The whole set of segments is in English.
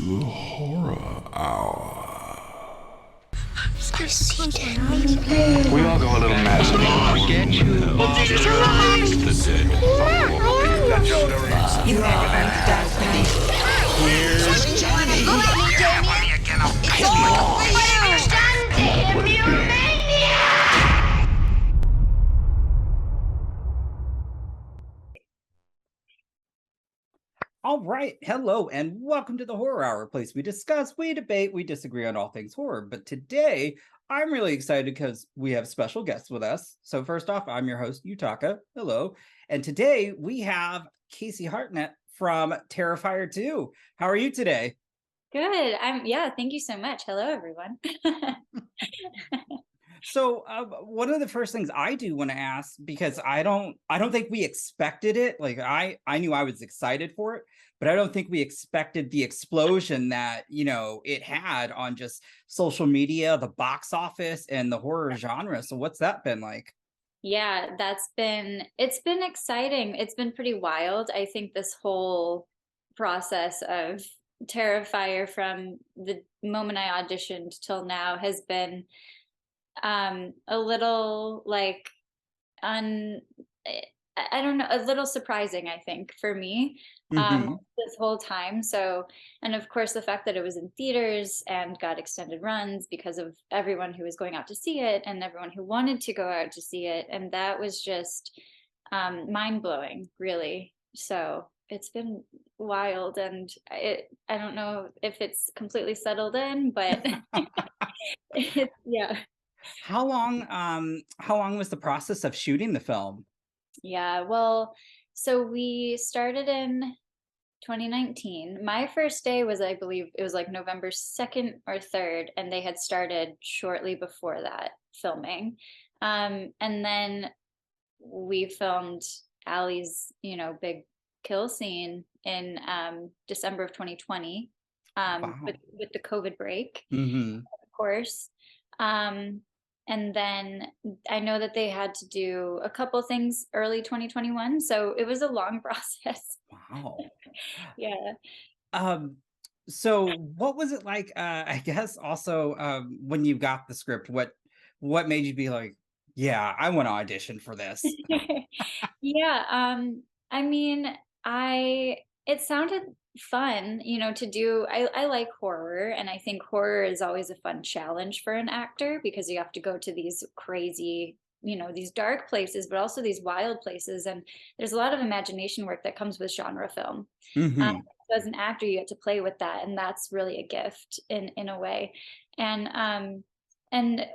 Horror Hour. We all go a little mad sometimes. Get you The dead You are on the dark night. Here's Johnny. All right, hello, and welcome to the Horror Hour, a place we discuss, we debate, we disagree on all things horror. But today, I'm really excited because we have special guests with us. So first off, I'm your host, Yutaka. Hello. And today, we have Casey Hartnett from Terrifier 2. How are you today? Good. Thank you so much. Hello, everyone. So one of the first things I do want to ask, because I don't think we expected it. Like I knew I was excited for it, but I don't think we expected the explosion that, it had on just social media, the box office, and the horror genre. So what's that been like? Yeah, it's been exciting. It's been pretty wild. I think this whole process of Terrifier from the moment I auditioned till now has been a little like I don't know, a little surprising, I think, for me, this whole time. So, and of course, the fact that it was in theaters and got extended runs because of everyone who was going out to see it and everyone who wanted to go out to see it. And that was just mind-blowing, really. So it's been wild, and I don't know if it's completely settled in, but yeah. How long was the process of shooting the film? Yeah, well, so we started in 2019. My first day was, I believe, it was like November 2nd or 3rd, and they had started shortly before that filming. And then we filmed Allie's, big kill scene in December of 2020, Wow. with the COVID break, Mm-hmm. of course. And then I know that they had to do a couple things early 2021, so it was a long process. Wow. Yeah. So what was it like? I guess also when you got the script, what made you be like, yeah, I want to audition for this? Yeah, I mean, it sounded fun, to do. I like horror, and I think horror is always a fun challenge for an actor because you have to go to these crazy, these dark places, but also these wild places. And there's a lot of imagination work that comes with genre film. Mm-hmm. So as an actor, you get to play with that, and that's really a gift in a way. And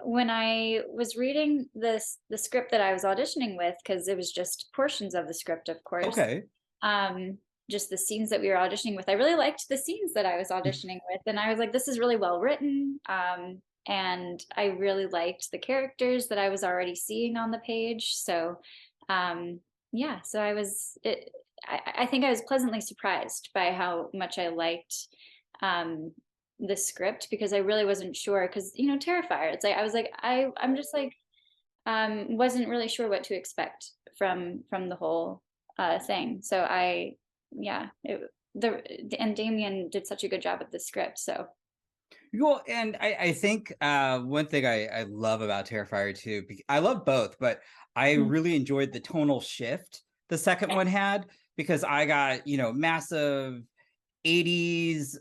when I was reading the script that I was auditioning with, because it was just portions of the script, of course. Okay. Just the scenes that we were auditioning with, I really liked the scenes that I was auditioning with, and I was like, this is really well written. And I really liked the characters that I was already seeing on the page. So, yeah, so I think I was pleasantly surprised by how much I liked the script, because I really wasn't sure, because Terrifier, it's like I was like I'm just like wasn't really sure what to expect from the whole thing. So and Damiene did such a good job with the script. So Well, and I think one thing I love about Terrifier 2, I love both, but I really enjoyed the tonal shift the second one had, because I got, massive 80s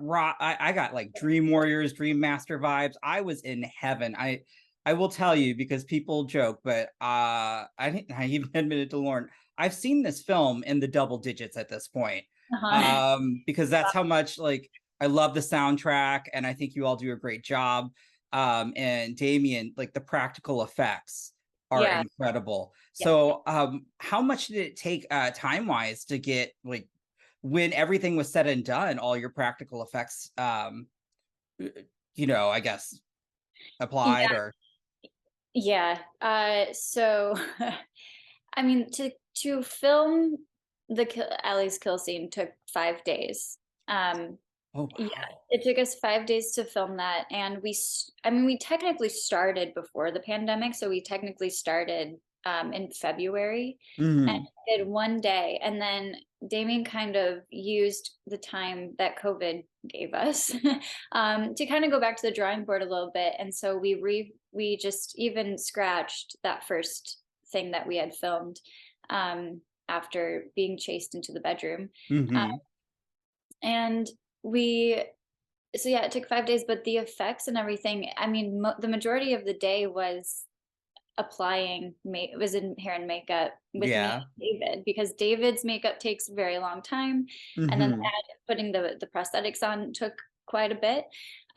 rock. I got like Dream Warriors, Dream Master vibes. I was in heaven. I will tell you, because people joke, but I even admitted to Lauren, I've seen this film in the double digits at this point. Because that's how much like I love the soundtrack, and I think you all do a great job. And Damiene, like the practical effects are incredible. So how much did it take time-wise to get, like, when everything was said and done, all your practical effects I guess applied? Or so I mean, to film Allie's kill scene took 5 days. Oh, wow. Yeah, it took us 5 days to film that, and we technically started before the pandemic, so we technically started in February, and did one day, and then Damiene kind of used the time that COVID gave us to kind of go back to the drawing board a little bit. And so we just even scratched that first thing that we had filmed after being chased into the bedroom. And so yeah, it took 5 days, but the effects and everything, I mean, the majority of the day was applying was in hair and makeup with me and David, because David's makeup takes a very long time, and then putting the prosthetics on took quite a bit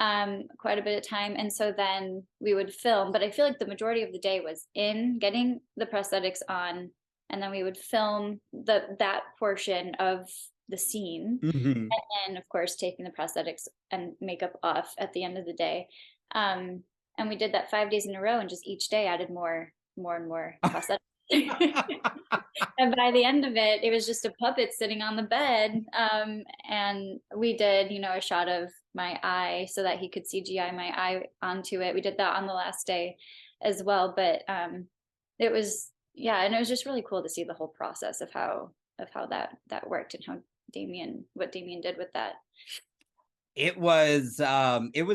of time. And so then we would film, but I feel like the majority of the day was in getting the prosthetics on, and then we would film that portion of the scene, and then of course taking the prosthetics and makeup off at the end of the day. And we did that 5 days in a row, and just each day added more and more prosthetics. And by the end of it, it was just a puppet sitting on the bed. And we did, a shot of my eye so that he could CGI my eye onto it. We did that on the last day as well. But it was, and it was just really cool to see the whole process of how that worked, and how what Damiene did with that. It was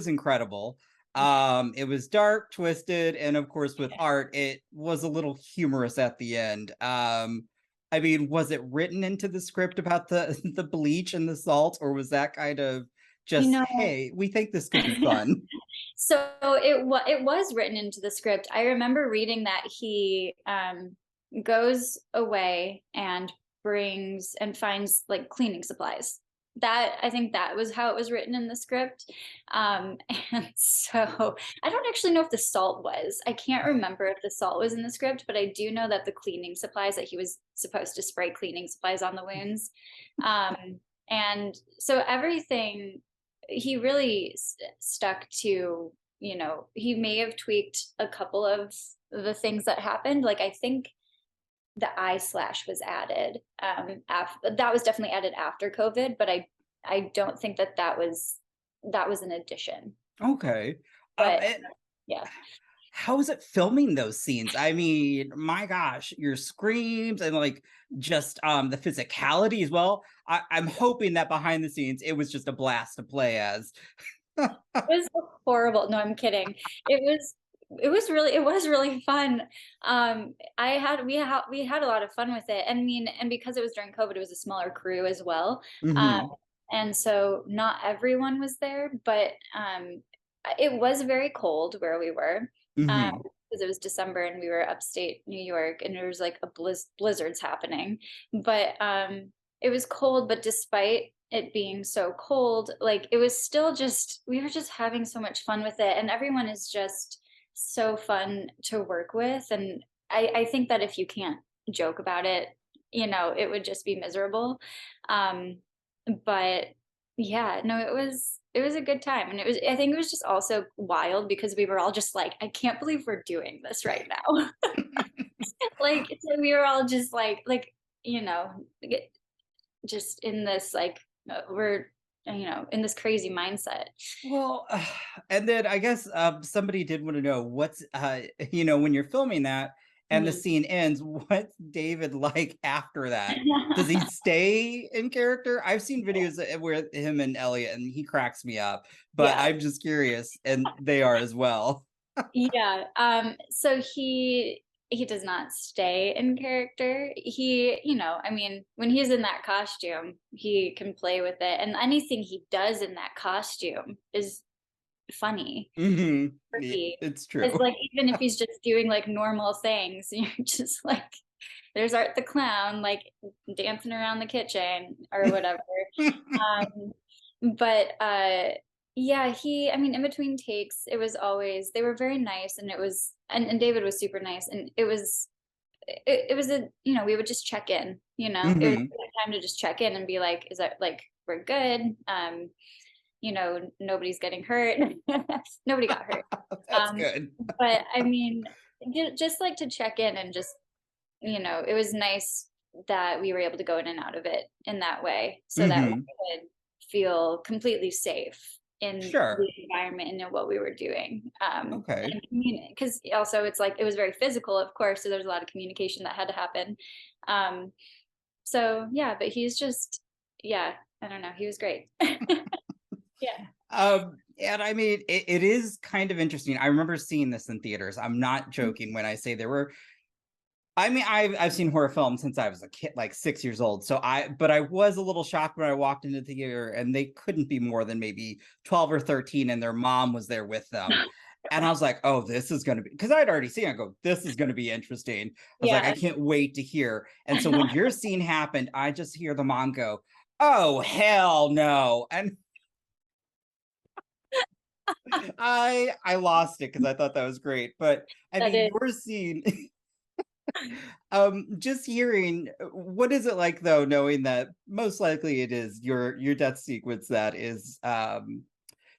incredible. It was dark, twisted, and of course with art, it was a little humorous at the end. I mean, was it written into the script about the bleach and the salt, or was that kind of just, hey, we think this could be fun? So it was written into the script. I remember reading that he goes away and brings and finds like cleaning supplies. I think that was how it was written in the script. And so I don't actually know if the salt was. I can't remember if the salt was in the script, but I do know that the cleaning supplies, that he was supposed to spray cleaning supplies on the wounds. And so everything, he really stuck to, he may have tweaked a couple of the things that happened. Like, I think the eye slash was added that was definitely added after COVID, but I don't think that was an addition. Okay. But how was it filming those scenes? I mean, my gosh, your screams and like just the physicality as well. I'm hoping that behind the scenes it was just a blast to play as. It was horrible. No, I'm kidding. It was really fun. We had a lot of fun with it. And because it was during COVID, it was a smaller crew as well. And so not everyone was there, but it was very cold where we were, because it was December and we were upstate New York, and there was like a blizzards happening. But it was cold, but despite it being so cold, like, it was still we were just having so much fun with it, and everyone is just so fun to work with. And I think that if you can't joke about it, it would just be miserable. But yeah, no, it was a good time. And I think it was just also wild because we were all just like, I can't believe we're doing this right now. Like, so we were all just like, just in this, like, we're in this crazy mindset. Well, and then I guess somebody did want to know what's, when you're filming that and the scene ends, what's David like after that? Does he stay in character? I've seen videos where him and Elliott, and he cracks me up, but I'm just curious, and they are as well. So he does not stay in character. He, when he's in that costume, he can play with it, and anything he does in that costume is funny. It's true. It's like, even if he's just doing like normal things, you're just like, there's Art the Clown, like, dancing around the kitchen or whatever. But in between takes, it was always, they were very nice, and it was, and David was super nice, and it was we would just check in, it was a good time to just check in and be like, is that, like, we're good, nobody's getting hurt. Nobody got hurt. That's good. But just like to check in, and just, it was nice that we were able to go in and out of it in that way, so that we could feel completely safe in the environment and in what we were doing. Because also it's like, it was very physical, of course, so there's a lot of communication that had to happen. So yeah, but he's just, yeah, I don't know. He was great. Yeah. And I mean, it is kind of interesting. I remember seeing this in theaters. I'm not joking when I say there were. I mean, I've seen horror films since I was a kid, like 6 years old. But I was a little shocked when I walked into the theater, and they couldn't be more than maybe 12 or 13, and their mom was there with them. And I was like, oh, this is going to be, because I'd already seen it. I go, this is going to be interesting. I was like, I Yeah. can't wait to hear. And so when your scene happened, I just hear the mom go, oh, hell no. And I lost it because I thought that was great. But I That mean, is. your scene, just hearing, what is it like though, knowing that most likely it is your death sequence that is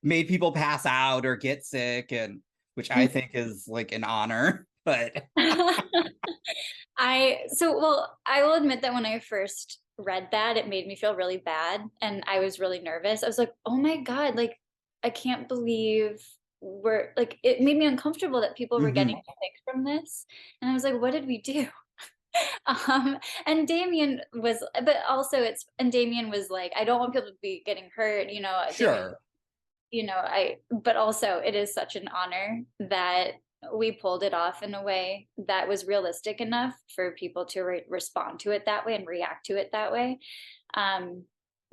made people pass out or get sick, and which I think is like an honor. But I will admit that when I first read that, it made me feel really bad and I was really nervous. I was like, oh my God, like I can't believe we're like, it made me uncomfortable that people were getting sick from this. And I was like, what did we do? And Damien was, but also and Damien was like, I don't want people to be getting hurt, you know. Damien, sure. you know, but also it is such an honor that we pulled it off in a way that was realistic enough for people to respond to it that way and react to it that way.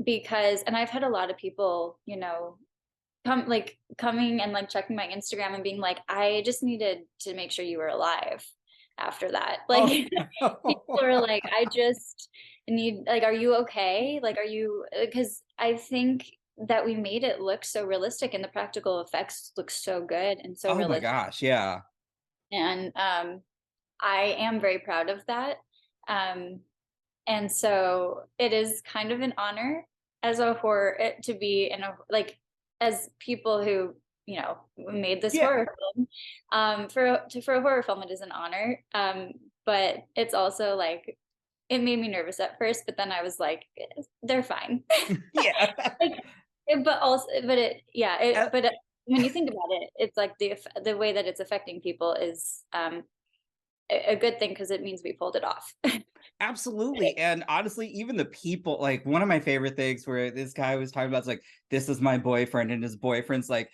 Because, and I've had a lot of people, you know, coming and like checking my Instagram and being like, I just needed to make sure you were alive after that. Like, Oh, people are like, I just need, like, are you okay? Like, are you, because I think that we made it look so realistic and the practical effects look so good and so oh my realistic. gosh, yeah. And I am very proud of that. And so it is kind of an honor as a horror to be in a, like, as people who, you know, made this Yeah. horror film. For a horror film, it is an honor. But it's also like, it made me nervous at first, but then I was like, they're fine. Yeah. Like, but when you think about it, it's like the way that it's affecting people is a good thing because it means we pulled it off. Absolutely. And honestly, even the people, like one of my favorite things where this guy was talking about is like, this is my boyfriend, and his boyfriend's like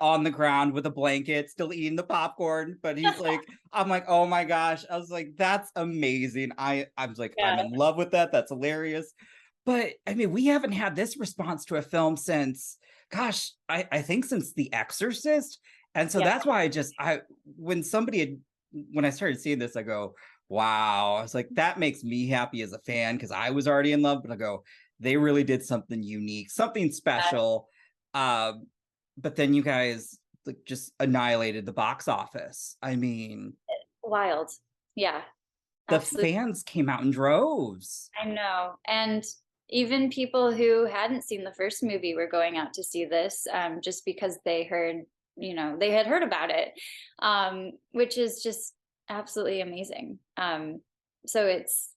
on the ground with a blanket, still eating the popcorn. But he's like, I'm like, oh my gosh. I was like, that's amazing. I was like, I'm Yeah. in love with that. That's hilarious. But I mean, we haven't had this response to a film since, gosh, I think since The Exorcist. And so Yeah. that's why when I started seeing this, I go, wow. I was like, that makes me happy as a fan because I was already in love, but I go, they really did something unique, something special. But then you guys like just annihilated the box office. I mean, Wild. Yeah. the Absolutely. fans came out in droves. I know. And even people who hadn't seen the first movie were going out to see this, just because they heard, you know, they had heard about it, which is just absolutely amazing. So it's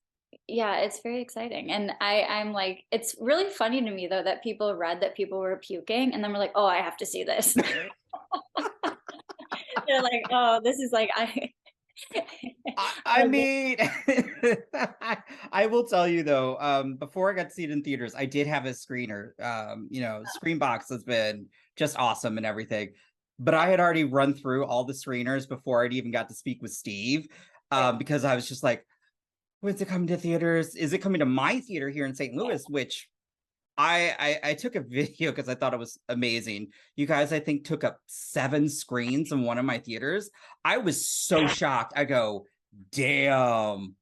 very exciting. And I'm like, it's really funny to me though that people read that people were puking and then we're like, oh, I have to see this. They're like, oh, this is like, I mean, I will tell you though, before I got to see it in theaters, I did have a screener. You know, Screambox has been just awesome and everything. But I had already run through all the screeners before I'd even got to speak with Steve, because I was just like, when's it coming to theaters? Is it coming to my theater here in St. Louis? Which I took a video because I thought it was amazing. You guys, I think, took up 7 screens in one of my theaters. I was so shocked. I go, damn.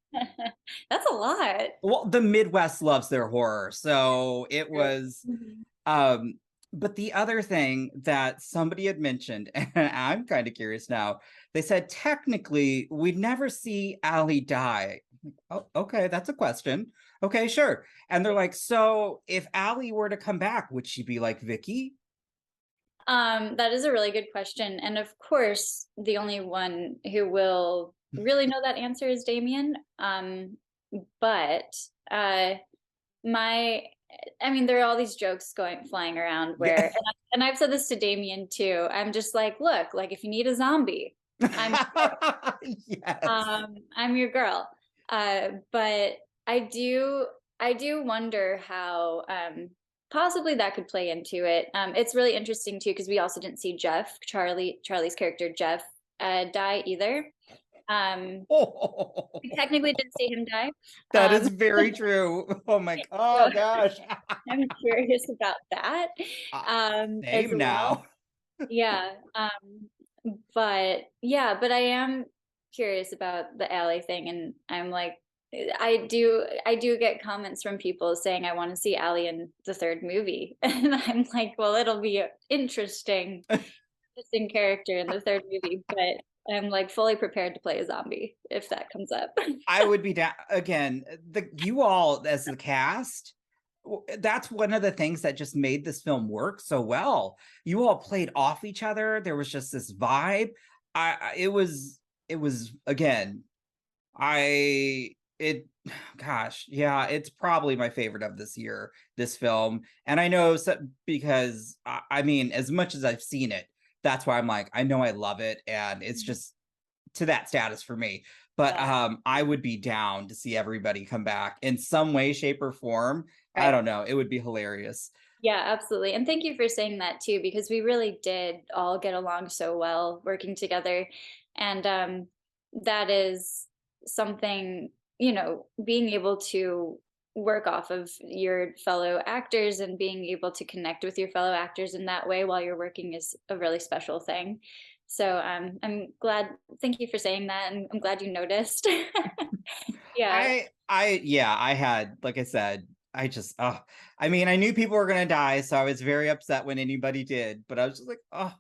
that's a lot. Well, the Midwest loves their horror. So it was, but the other thing that somebody had mentioned, and I'm kind of curious now, they said technically we'd never see Allie die. Oh, okay, that's a question. Okay, sure. And they're like, so if Allie were to come back, would she be like Vicky? That is a really good question. And of course, the only one who will really know that answer is Damien. But I mean, there are all these jokes flying around where, and I've said this to Damien too. I'm just like, look, like if you need a zombie, I'm Yes. I'm your girl. But I do I do wonder how possibly that could play into it. It's really interesting too because we also didn't see Charlie's character Jeff die either. We technically didn't see him die. That is very true. Oh my, oh So gosh. I'm curious about that as Same well. now. Yeah. But I am curious about the Allie thing, and I'm like, I do get comments from people saying I want to see Allie in the third movie, and I'm like, well, it'll be an interesting character in the third movie, but I'm like fully prepared to play a zombie if that comes up. I would be down again. You all as the cast, that's one of the things that just made this film work so well. You all played off each other. There was just this vibe. It was again, gosh, yeah, it's probably my favorite of this year, this film. And I know because I mean, as much as I've seen it, that's why I'm like, I know I love it, and it's just to that status for me. But I would be down to see everybody come back in some way, shape, or form. Right. I don't know. It would be hilarious. Yeah, absolutely. And thank you for saying that too, because we really did all get along so well working together. And that is something, being able to work off of your fellow actors and being able to connect with your fellow actors in that way while you're working is a really special thing. So I'm glad. Thank you for saying that, and I'm glad you noticed. Yeah. I had, like I said, I mean, I knew people were gonna die, so I was very upset when anybody did, but I was just like, oh,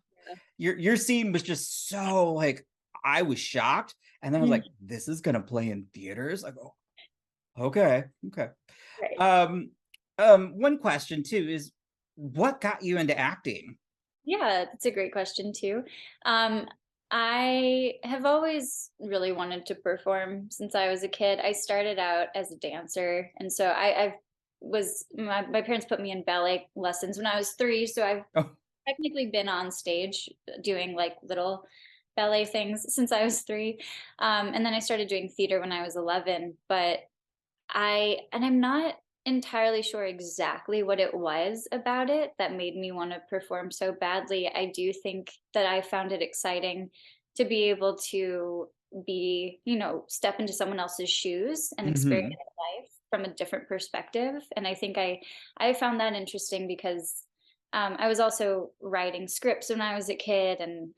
your scene was just so like, I was shocked, and then I was like, this is gonna play in theaters. Like, oh, okay. Right. One question too is, what got you into acting? Yeah, that's a great question too. I have always really wanted to perform since I was a kid. I started out as a dancer, and so my parents put me in ballet lessons when I was 3, so I've Oh, technically been on stage doing like little ballet things since I was 3. And then I started doing theater when I was 11, but I'm not entirely sure exactly what it was about it that made me want to perform so badly. I do think that I found it exciting to be able to step into someone else's shoes and experience life from a different perspective. And I think I found that interesting because I was also writing scripts when I was a kid, and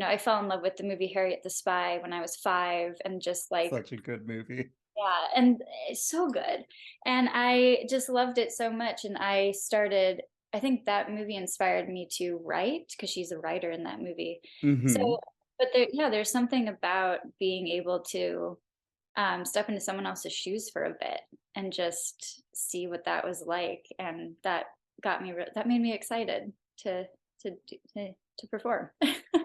I fell in love with the movie Harriet the Spy when I was 5, and just like, such a good movie. yeah, and it's so good. And I just loved it so much. And I think that movie inspired me to write because she's a writer in that movie. So, but there's something about being able to step into someone else's shoes for a bit and just see what that was like. And that that made me excited to perform.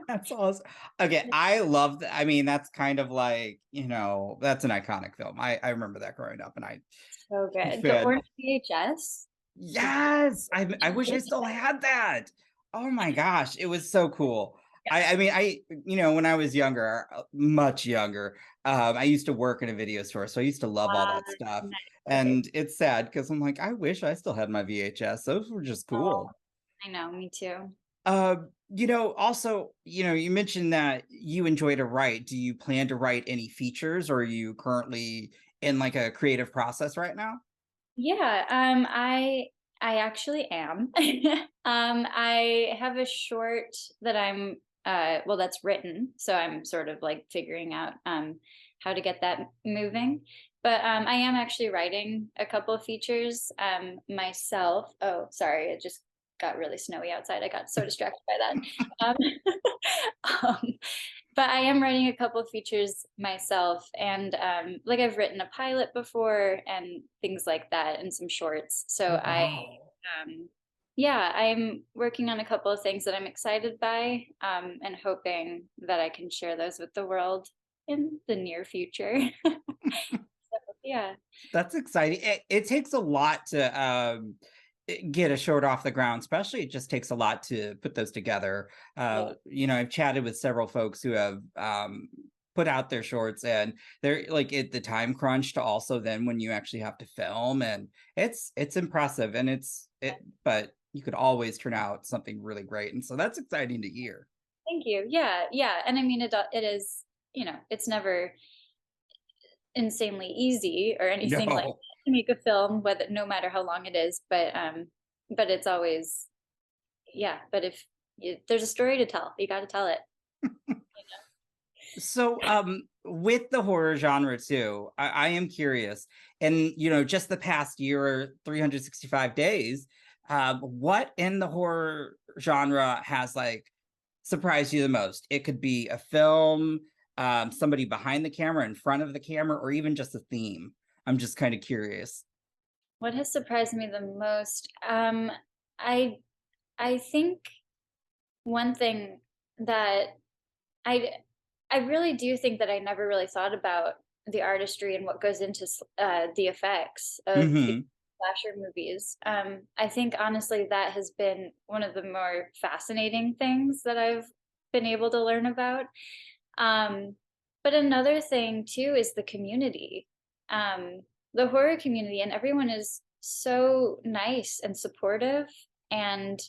That's awesome. Okay, I love that. I mean, that's kind of like, that's an iconic film. I remember that growing up, and So good. The fan. orange VHS. Yes, I wish I still had that. Oh my gosh, it was so cool. I mean, when I was younger, much younger, I used to work in a video store, so I used to love all that stuff. Nice. And it's sad because I'm like, I wish I still had my VHS. Those were just cool. I know, me too. Also, you mentioned that you enjoy to write. Do you plan to write any features, or are you currently in like a creative process right now? Yeah, I actually am. I have a short that that's written, so I'm sort of like figuring out how to get that moving. But I am actually writing a couple of features myself. Oh, sorry, it just got really snowy outside. I got so distracted by that. Um, but I am writing a couple of features myself, and like I've written a pilot before and things like that, and some shorts. So I'm working on a couple of things that I'm excited by, and hoping that I can share those with the world in the near future. So, yeah. That's exciting. It takes a lot to get a short off the ground, especially it just takes a lot to put those together. I've chatted with several folks who have put out their shorts, and they're like at the time crunch to also then when you actually have to film, and it's impressive, and but you could always turn out something really great, and so that's exciting to hear. Thank you. Yeah, yeah. And I mean, it is, it's never insanely easy or anything like No. to make a film, whether no matter how long it is, but it's always, yeah. But if there's a story to tell, you got to tell it. So, with the horror genre too, I am curious, and just the past year, 365 days, what in the horror genre has like surprised you the most? It could be a film, somebody behind the camera, in front of the camera, or even just a theme. I'm just kind of curious. What has surprised me the most? I I think one thing that I I really do think that I never really thought about the artistry and what goes into the effects of the Hmm. slasher movies. I think honestly that has been one of the more fascinating things that I've been able to learn about. Um, but another thing too is the community, um, the horror community, and everyone is so nice and supportive, and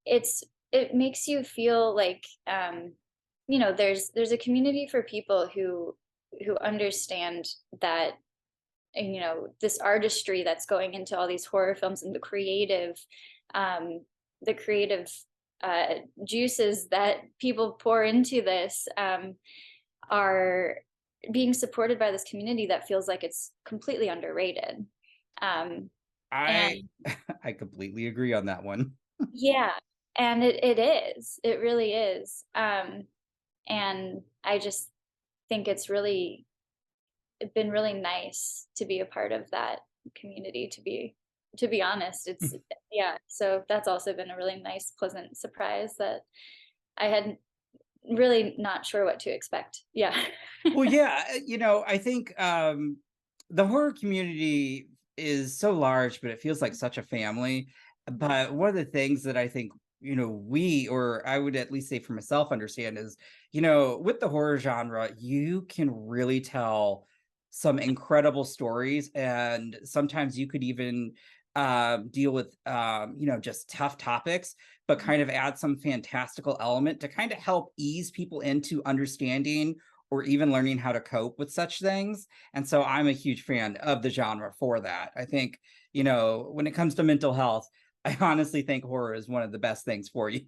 it's it makes you feel like there's a community for people who understand that, this artistry that's going into all these horror films, and um the creative juices that people pour into this, are being supported by this community that feels like it's completely underrated. um I and I completely agree on that one. yeah, and it really is. And I just think it's really been really nice to be a part of that community, to be honest. It's Yeah, so that's also been a really nice, pleasant surprise that I had really not sure what to expect. Yeah. Well, yeah, I think the horror community is so large, but it feels like such a family. But one of the things that I think, we, or I would at least say for myself, understand is, with the horror genre, you can really tell some incredible stories. And sometimes you could even deal with, just tough topics, but kind of add some fantastical element to kind of help ease people into understanding or even learning how to cope with such things. And so I'm a huge fan of the genre for that. I think, when it comes to mental health, I honestly think horror is one of the best things for you.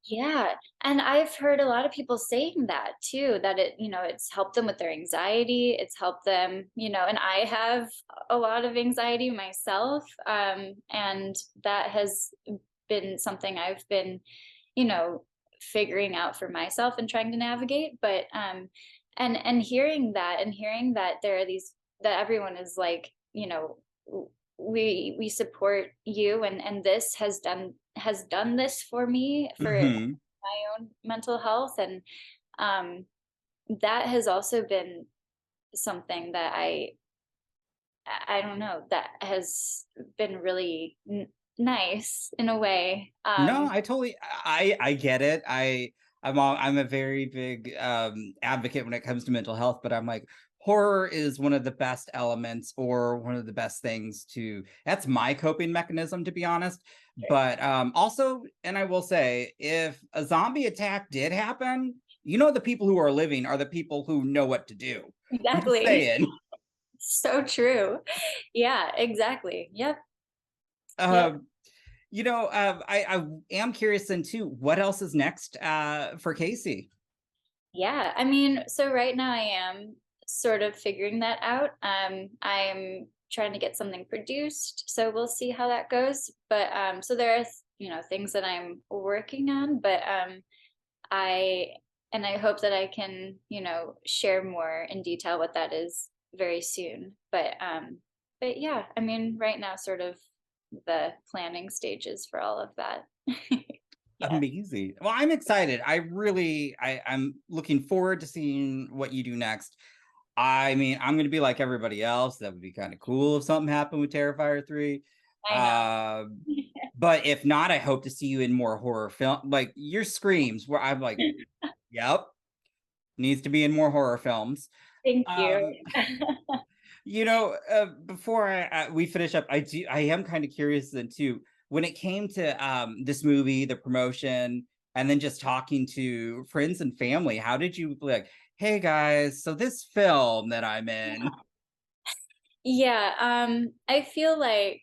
Yeah, and I've heard a lot of people saying that too, that it's helped them with their anxiety, it's helped them, and I have a lot of anxiety myself, and that has been something I've been, you know, figuring out for myself and trying to navigate. But and hearing that there are these, that everyone is like, we support you, and this has done this for me for Hmm. my own mental health, and um that has also been something that I don't know, that has been really nice in a way. No, I totally, I get it. I'm a very big advocate when it comes to mental health, but I'm like, horror is one of the best elements, or one of the best things to, that's my coping mechanism, to be honest. But also, and I will say, if a zombie attack did happen, the people who are living are the people who know what to do. I'm just Exactly. saying. So true. Yeah, exactly. Yep. Yep. um I am curious then too, what else is next for Casey? Yeah, I mean, so right now I am sort of figuring that out. I'm trying to get something produced, so we'll see how that goes. But so there are, things that I'm working on, but I I hope that I can, share more in detail what that is very soon. But yeah, I mean, right now, sort of the planning stages for all of that. Yeah. Amazing. Well, I'm excited. I'm looking forward to seeing what you do next. I mean, I'm gonna be like everybody else. That would be kind of cool if something happened with Terrifier 3. I know. Um, but if not, I hope to see you in more horror film, like your screams, where I'm like, yep, Needs to be in more horror films. Thank you. Before we finish up, I am kind of curious then too, when it came to this movie, the promotion, and then just talking to friends and family, how did you like, hey guys, so this film that I'm in? Yeah, I feel like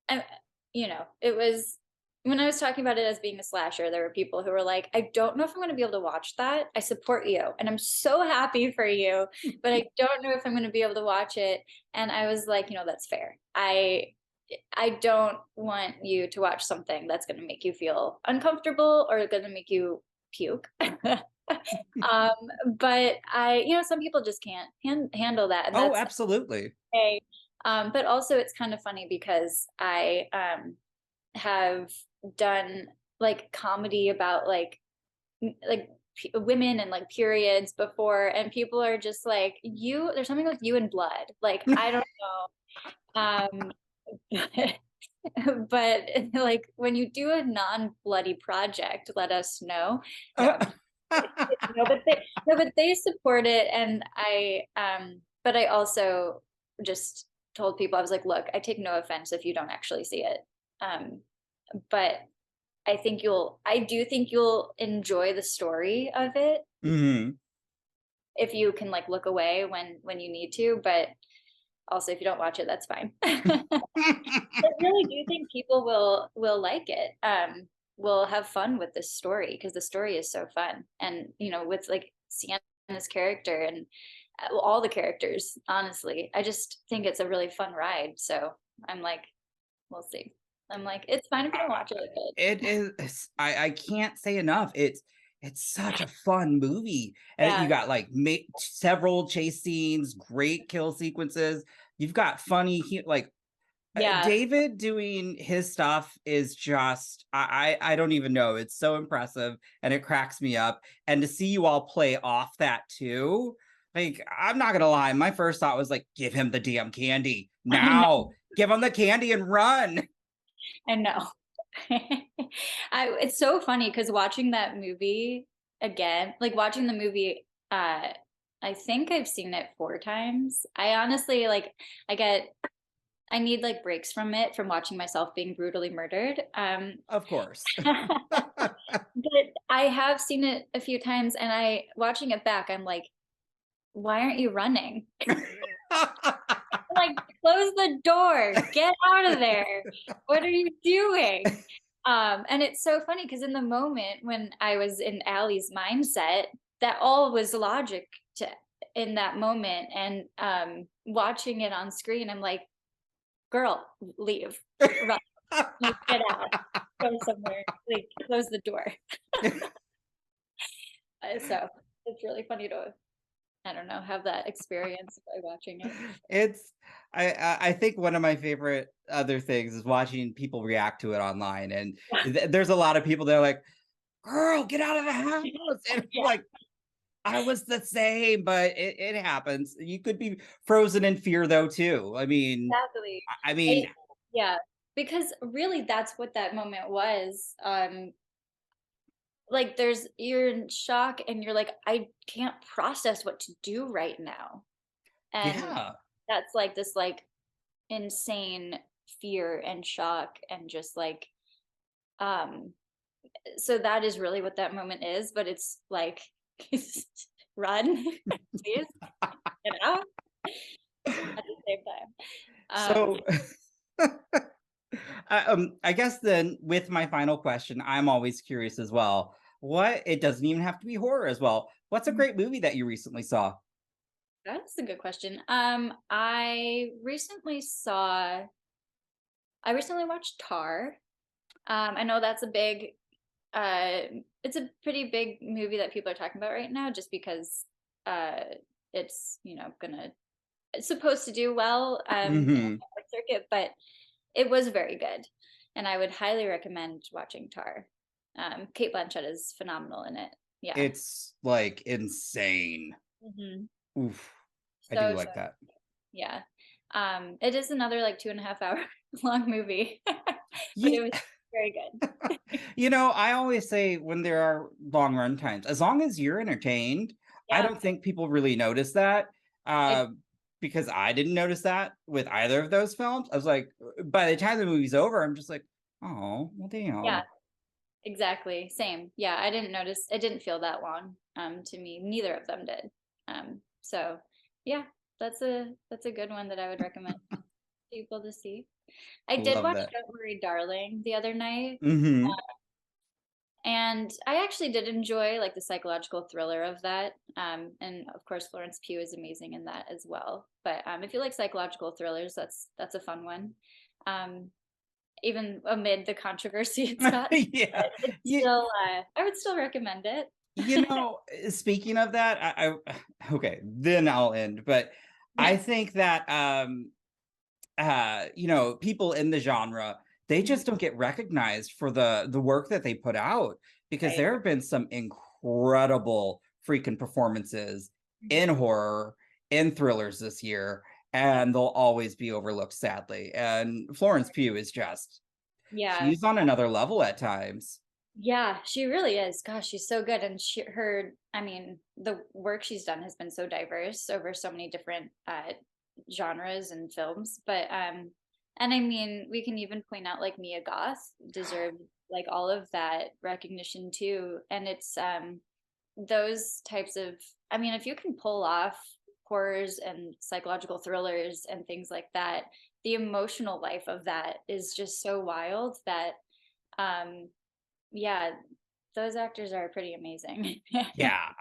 it was when I was talking about it as being a slasher, there were people who were like, I don't know if I'm going to be able to watch that. I support you and I'm so happy for you, but I don't know if I'm going to be able to watch it. And I was like, that's fair. I don't want you to watch something that's going to make you feel uncomfortable or going to make you puke. But some people just can't handle that. And Oh, absolutely. okay. But also it's kind of funny because I have done like comedy about like women and like periods before, and people are just like, there's something with you in blood. Like, I don't know. But like when you do a non-bloody project, let us know. No, but they support it, and but I also just told people, I was like, look, I take no offense if you don't actually see it. But I do think you'll enjoy the story of it. Mm-hmm. If you can like look away when you need to, but also if you don't watch it, that's fine. I really do think people will like it. Will have fun with this story because the story is so fun, and with like Sienna's character and all the characters, honestly, I just think it's a really fun ride. So I'm like, we'll see. I'm like, it's fine if you don't watch it. It is. I can't say enough. It's such a fun movie, and you got like several chase scenes, great kill sequences. You've got funny like. David doing his stuff is just I don't even know. It's so impressive and it cracks me up. And to see you all play off that too, like, I'm not gonna lie, my first thought was like, give him the damn candy now. Give him the candy and run. I know. It's so funny because watching that movie again, like watching the movie, I think I've seen it 4 times. I honestly like I need like breaks from it, from watching myself being brutally murdered. Of course. But I have seen it a few times, and watching it back, I'm like, why aren't you running? Like, close the door, get out of there. What are you doing? And it's so funny because in the moment when I was in Allie's mindset, that all was logic in that moment. And watching it on screen, I'm like, girl, leave, run, get out, go somewhere, like, close the door. So it's really funny to, I don't know, have that experience by watching it. I think one of my favorite other things is watching people react to it online, and there's a lot of people that are like, girl, get out of the house. And like, I was the same, but it happens. You could be frozen in fear though too. I mean, exactly. Yeah, because really that's what that moment was. Like you're in shock and you're like, I can't process what to do right now. And that's like this like insane fear and shock, and just like so that is really what that moment is. But it's like, run, please, get out at the same time. So I guess then with my final question, I'm always curious as well. It doesn't even have to be horror as well. What's a great movie that you recently saw? That's a good question. I recently watched Tar. I know that's a big it's a pretty big movie that people are talking about right now, just because it's it's supposed to do well in the circuit, but it was very good, and I would highly recommend watching Tar. Kate Blanchett is phenomenal in it. Yeah, it's like insane. Oof, I do like that. Yeah, it is another like 2.5 hour long movie, but it was very good. I always say when there are long run times, as long as you're entertained, I Yeah. don't think people really notice that. I- Because I didn't notice that with either of those films. I was like, by the time the movie's over, I'm just like, oh, well, damn. Yeah, exactly. Same. Yeah, I didn't notice. It didn't feel that long to me. Neither of them did. So yeah, that's a good one that I would recommend people to see. I did Love watch that. Don't Worry Darling the other night. Mm-hmm. And I actually did enjoy like the psychological thriller of that. And of course Florence Pugh is amazing in that as well. But if you like psychological thrillers, that's a fun one. Even amid the controversy it's got, Yeah. it's Yeah. still I would still recommend it. Speaking of that, okay, then I'll end. But I think that people in the genre, they just don't get recognized for the work that they put out, because Right. there have been some incredible freaking performances in horror, in thrillers this year, and they'll always be overlooked, sadly. And Florence Pugh is just, Yeah. she's on another level at times. Yeah, she really is. Gosh, she's so good. And the work she's done has been so diverse over so many different genres and films. But and I mean, we can even point out like Mia Goth deserved like all of that recognition too. And it's those types of, I mean, if you can pull off horrors and psychological thrillers and things like that, the emotional life of that is just so wild that yeah, those actors are pretty amazing. Yeah,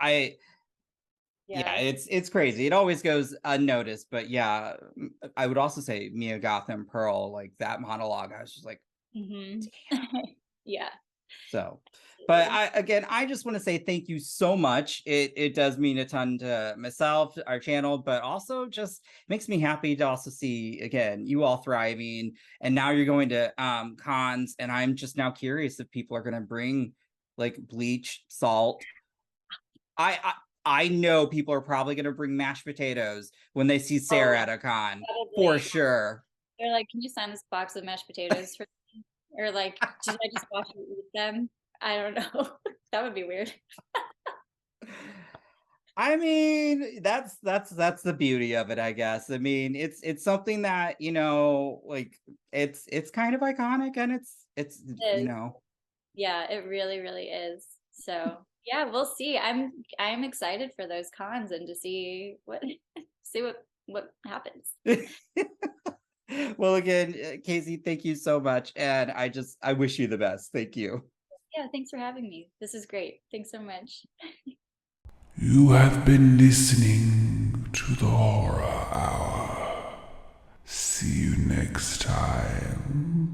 Yeah. it's crazy. It always goes unnoticed, but yeah, I would also say Mia Goth and Pearl, like that monologue, I was just like, Hmm. Yeah. so. But I just want to say thank you so much. It does mean a ton to myself, our channel, but also just makes me happy to also see again you all thriving. And now you're going to cons, and I'm just now curious if people are going to bring like bleach, salt. I know people are probably going to bring mashed potatoes when they see Sarah at a con, for Probably. sure. They're like, can you sign this box of mashed potatoes for me? Or like, should I just watch you eat them? I don't know. That would be weird. I mean, that's the beauty of it, I guess. I mean, it's something that, like it's kind of iconic, and it's It is. Yeah, it really, really is. So yeah, we'll see. I'm excited for those cons and to see what see what happens. Well, again, Casey, thank you so much, and I wish you the best. Thank you. Yeah, thanks for having me. This is great. Thanks so much. You have been listening to the Horror Hour. See you next time.